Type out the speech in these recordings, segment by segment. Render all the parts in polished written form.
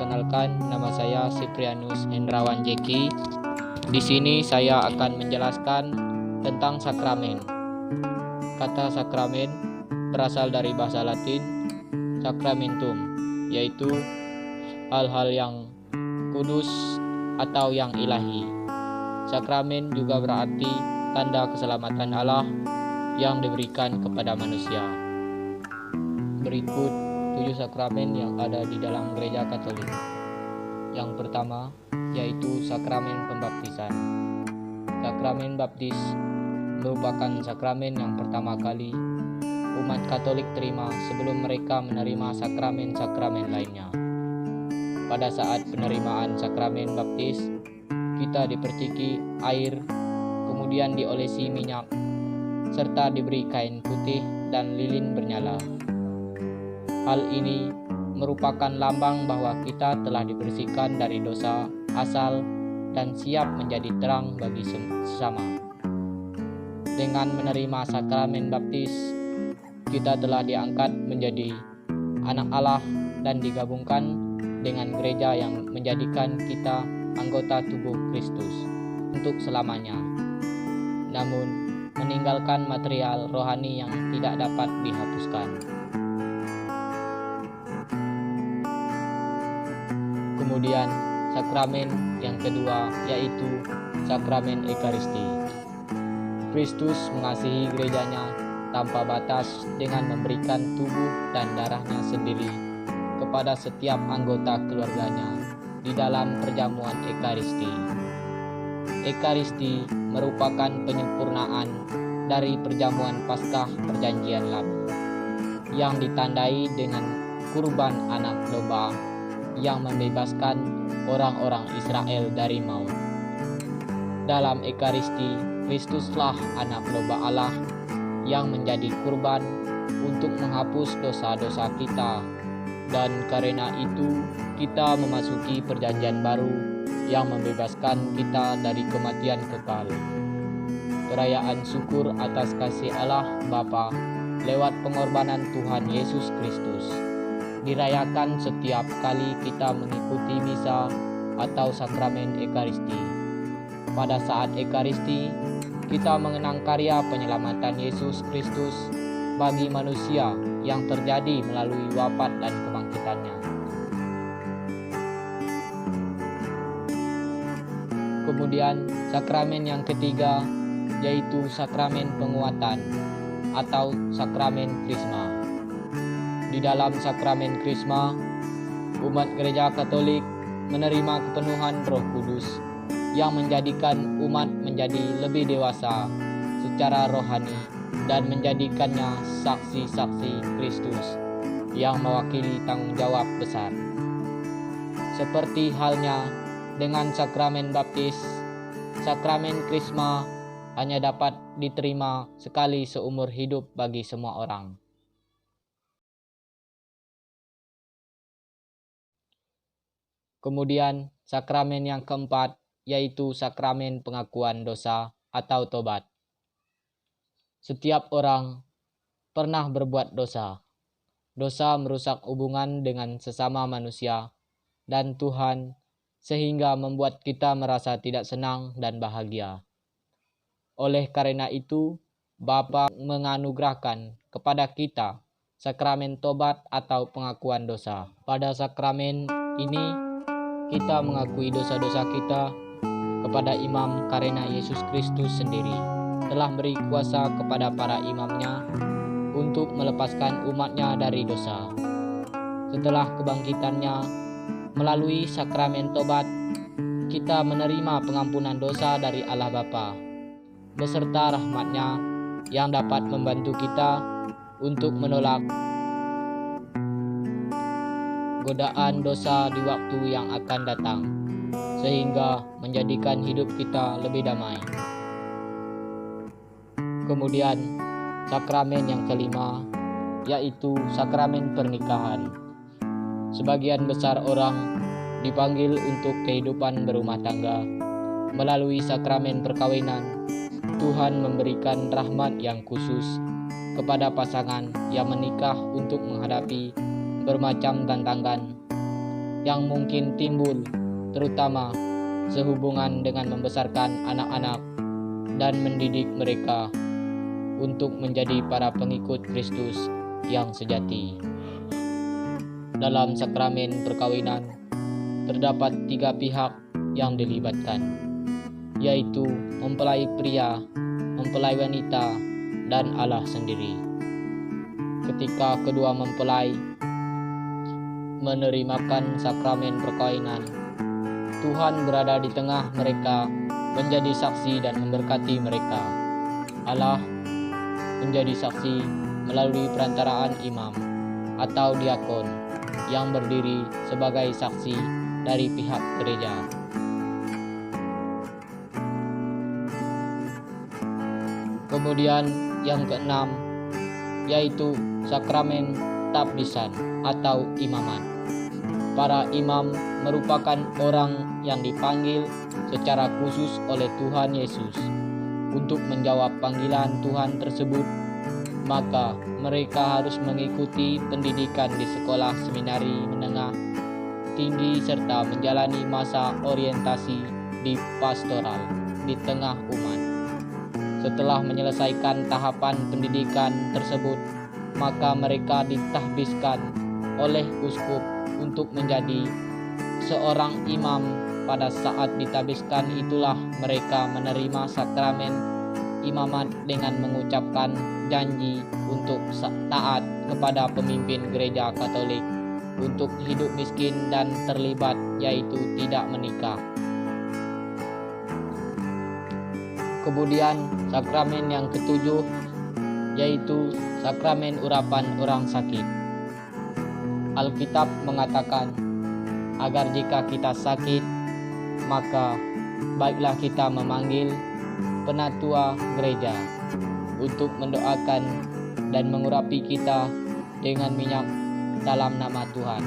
perkenalkan, nama saya Siprianus Hendrawan Jeki. Di sini saya akan menjelaskan tentang sakramen. Kata sakramen berasal dari bahasa Latin sacramentum, yaitu hal-hal yang kudus atau yang ilahi. Sakramen juga berarti tanda keselamatan Allah yang diberikan kepada manusia. Berikut 7 sakramen yang ada di dalam gereja Katolik. Yang pertama yaitu sakramen pembaptisan. Sakramen baptis merupakan sakramen yang pertama kali umat Katolik terima sebelum mereka menerima sakramen-sakramen lainnya. Pada saat penerimaan sakramen baptis, kita diperciki air, kemudian diolesi minyak, serta diberi kain putih dan lilin bernyala. Hal ini merupakan lambang bahwa kita telah dibersihkan dari dosa asal dan siap menjadi terang bagi sesama. Dengan menerima sakramen baptis, kita telah diangkat menjadi anak Allah dan digabungkan dengan gereja yang menjadikan kita anggota tubuh Kristus untuk selamanya. Namun, meninggalkan material rohani yang tidak dapat dihapuskan. Kemudian, sakramen yang kedua yaitu sakramen Ekaristi. Kristus mengasihi gerejanya tanpa batas dengan memberikan tubuh dan darahnya sendiri kepada setiap anggota keluarganya di dalam perjamuan Ekaristi. Ekaristi merupakan penyempurnaan dari perjamuan Paskah Perjanjian Lama yang ditandai dengan kurban anak domba yang membebaskan orang-orang Israel dari maut. Dalam Ekaristi, Kristuslah anak domba Allah yang menjadi kurban untuk menghapus dosa-dosa kita, dan karena itu kita memasuki perjanjian baru yang membebaskan kita dari kematian kekal. Perayaan syukur atas kasih Allah Bapa lewat pengorbanan Tuhan Yesus Kristus dirayakan setiap kali kita mengikuti misa atau sakramen Ekaristi. Pada saat Ekaristi, kita mengenang karya penyelamatan Yesus Kristus bagi manusia yang terjadi melalui wafat dan kebangkitannya. Kemudian sakramen yang ketiga yaitu sakramen penguatan atau sakramen Krisma. Di dalam sakramen Krisma, umat gereja Katolik menerima kepenuhan Roh Kudus yang menjadikan umat menjadi lebih dewasa secara rohani dan menjadikannya saksi-saksi Kristus yang mewakili tanggung jawab besar. Seperti halnya dengan sakramen baptis, sakramen Krisma hanya dapat diterima sekali seumur hidup bagi semua orang. Kemudian sakramen yang keempat yaitu sakramen pengakuan dosa atau tobat. Setiap orang pernah berbuat dosa. Dosa merusak hubungan dengan sesama manusia dan Tuhan sehingga membuat kita merasa tidak senang dan bahagia. Oleh karena itu, Bapa menganugerahkan kepada kita sakramen tobat atau pengakuan dosa. Pada sakramen ini, kita mengakui dosa-dosa kita kepada imam karena Yesus Kristus sendiri telah beri kuasa kepada para imamnya untuk melepaskan umatnya dari dosa. Setelah kebangkitannya, melalui sakramen tobat, kita menerima pengampunan dosa dari Allah Bapa, beserta rahmat-Nya yang dapat membantu kita untuk menolak godaan dosa di waktu yang akan datang, sehingga menjadikan hidup kita lebih damai. Kemudian, sakramen yang kelima yaitu sakramen pernikahan. Sebagian besar orang dipanggil untuk kehidupan berumah tangga. Melalui sakramen perkawinan, Tuhan memberikan rahmat yang khusus kepada pasangan yang menikah untuk menghadapi bermacam tantangan yang mungkin timbul, terutama sehubungan dengan membesarkan anak-anak dan mendidik mereka untuk menjadi para pengikut Kristus yang sejati. Dalam sakramen perkawinan, terdapat 3 pihak yang dilibatkan, yaitu mempelai pria, mempelai wanita, dan Allah sendiri. Ketika kedua mempelai menerimakan sakramen perkawinan, Tuhan berada di tengah mereka, menjadi saksi dan memberkati mereka. Allah menjadi saksi melalui perantaraan imam atau diakon yang berdiri sebagai saksi dari pihak gereja. Kemudian yang keenam, yaitu sakramen tabdisan atau imaman. Para imam merupakan orang yang dipanggil secara khusus oleh Tuhan Yesus untuk menjawab panggilan Tuhan tersebut. Maka mereka harus mengikuti pendidikan di sekolah seminari menengah tinggi serta menjalani masa orientasi di pastoral di tengah umat. Setelah menyelesaikan tahapan pendidikan tersebut, maka mereka ditahbiskan oleh uskup untuk menjadi seorang imam. Pada saat ditahbiskan itulah mereka menerima sakramen imamat dengan mengucapkan janji untuk taat kepada pemimpin gereja Katolik, untuk hidup miskin dan terlibat, yaitu tidak menikah. Kemudian sakramen yang ketujuh, yaitu sakramen urapan orang sakit. Alkitab mengatakan agar jika kita sakit, maka baiklah kita memanggil penatua gereja untuk mendoakan dan mengurapi kita dengan minyak dalam nama Tuhan.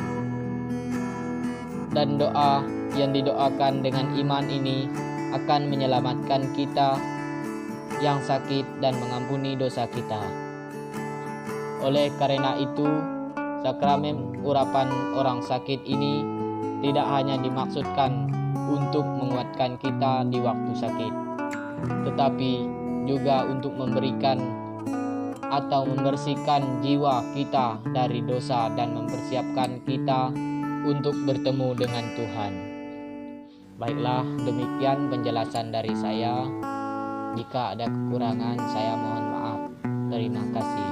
Dan doa yang didoakan dengan iman ini akan menyelamatkan kita yang sakit dan mengampuni dosa kita. Oleh karena itu, sakramen urapan orang sakit ini tidak hanya dimaksudkan untuk menguatkan kita di waktu sakit, tetapi juga untuk memberikan atau membersihkan jiwa kita dari dosa dan mempersiapkan kita untuk bertemu dengan Tuhan. Baiklah, demikian penjelasan dari saya. Jika ada kekurangan, saya mohon maaf. Terima kasih.